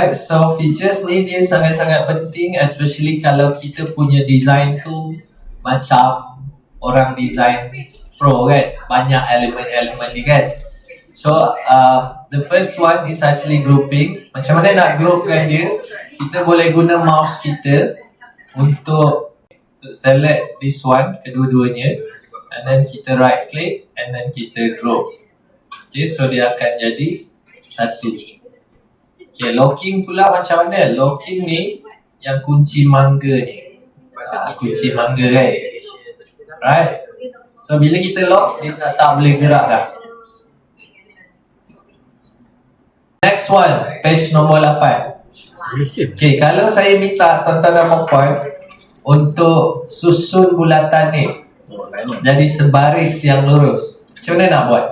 Alright, so features ni dia sangat-sangat penting, especially kalau kita punya design tu macam orang design pro kan, banyak elemen-elemen ni kan. So the first one is actually grouping. Macam mana nak groupkan dia? Kita boleh guna mouse kita untuk select this one, kedua-duanya, and then kita right click and then kita group. Okay, so dia akan jadi satu. Okay, locking pula macam mana? Locking ni yang kunci mangga ni. Kunci mangga kan? Right? So bila kita lock, dia tak boleh gerak dah. Next one, page nombor 8. Okay, kalau saya minta tuan-tuan dan puan untuk susun bulatan ni jadi sebaris yang lurus, macam mana nak buat?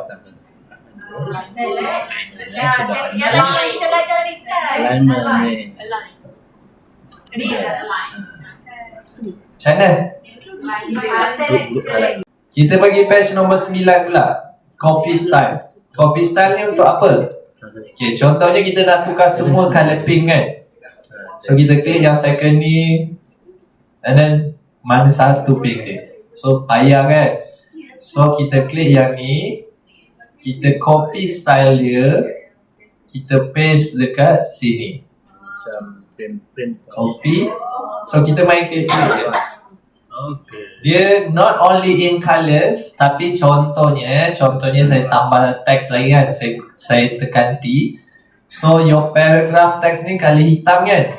Yang lagi kita belajar tadi Alignment. Macam mana? Kita bagi page nombor 9 pula. Copy style. Copy style ni untuk apa? Okay, contohnya kita nak tukar semua colour pink kan. So kita klik yang second ni, and then mana satu pink ni. So payah kan. So kita klik yang ni, kita copy style dia, kita paste dekat sini. Macam print. Copy. So kita main klik je. Okay. Dia not only in colours, tapi contohnya saya tambah teks lagi kan. Saya tekan T. So your paragraph text ni kali hitam kan.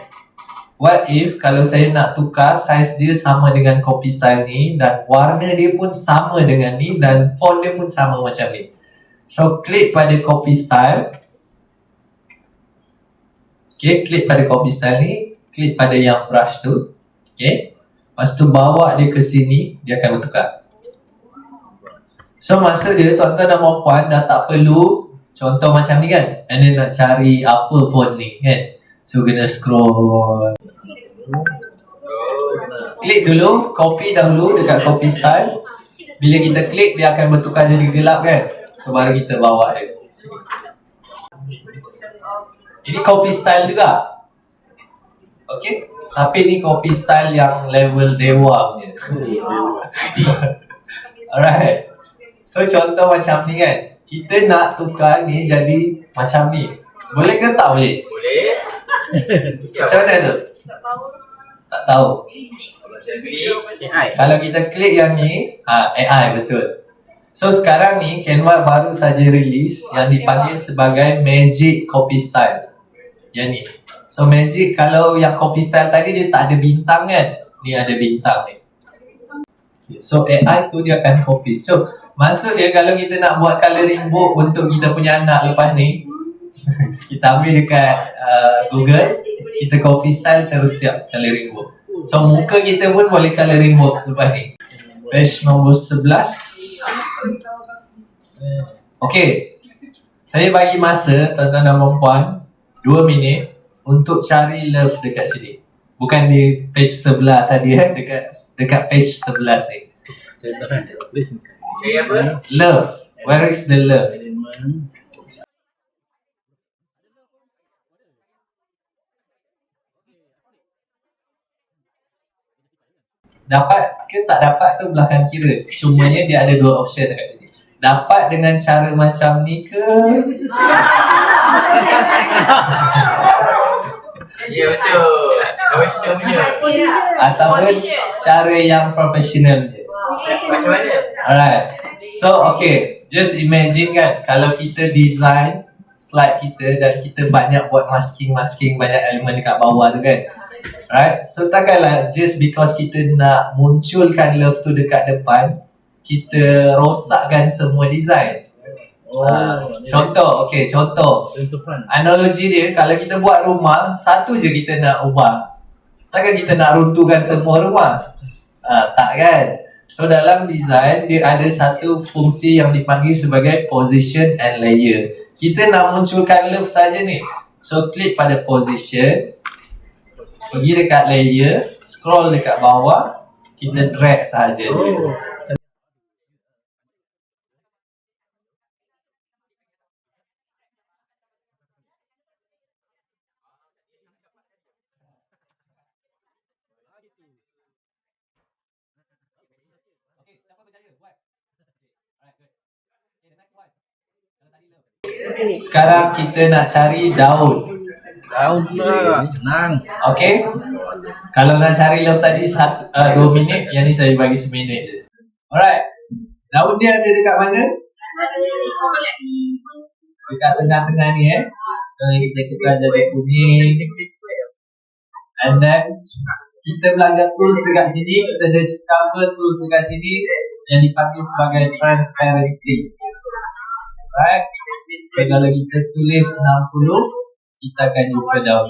What if kalau saya nak tukar size dia sama dengan copy style ni, dan warna dia pun sama dengan ni, dan font dia pun sama macam ni. So klik pada copy style. Okay, klik pada copy style ni, klik pada yang brush tu. Okay, lepas tu bawa dia ke sini, dia akan bertukar. So maksud dia tuan-tuan dan puan dah tak perlu contoh macam ni kan, and then nak cari apa font ni kan. So kena scroll. Klik dulu, copy dahulu dekat copy style. Bila kita klik, dia akan bertukar jadi gelap kan. So baru kita bawa dia. Ini copy style juga. Okay, tapi ni copy style yang level dewa punya. Alright. So contoh macam ni kan, kita nak tukar ni jadi macam ni. Boleh ke tak boleh? Boleh. Macam mana tu? Tak tahu. Kalau kita klik yang ni, AI betul. So sekarang ni Canva baru saja release yang dipanggil sebagai Magic Copy Style. Yang ni. So Magic, kalau yang copy style tadi dia tak ada bintang kan, ni ada bintang ni. So AI tu dia akan copy. So maksud dia kalau kita nak buat colouring book untuk kita punya anak lepas ni, kita ambil dekat Google, kita copy style terus siap colouring book. So muka kita pun boleh colouring book lepas ni. Page nombor 11. Okay, saya bagi masa tuan-tuan dan puan 2 minit untuk cari love dekat sini. Bukan di page sebelah tadi dekat page 11 ni. Cari apa? Love. Where is the love? Dapat ke tak dapat tu belakang kira. Cumanya dia ada 2 option dekat sini. Dapat dengan cara macam ni ke? Ya betul. Profesional punya. Ataupun cara yang profesional je. Macam mana? Alright. So okay, just imagine kan, kalau kita design slide kita dan kita banyak buat masking banyak elemen dekat bawah tu kan. Right? So takkanlah just because kita nak munculkan love tu dekat depan, kita rosakkan semua design. Contoh, analogi dia, kalau kita buat rumah, satu je kita nak ubah. Takkan kita nak runtuhkan semua rumah? Tak kan? So dalam design, dia ada satu fungsi yang dipanggil sebagai position and layer. Kita nak munculkan love saja ni. So klik pada position, pergi dekat layer, scroll dekat bawah, kita drag sahaja. Sekarang kita nak cari daun. Daun pula. Senang. Okay. Kalau nak cari love tadi 2 minit, yang ni saya bagi 1 minit je. Alright. Daun dia ada dekat mana? Dekat tengah-tengah ni So kita tukar jadi kuning. And then kita belajar tools dekat sini, kita discover tools dekat sini yang dipanggil sebagai transparency. Right? So kalau kita tulis 60, kita akan jumpa daun.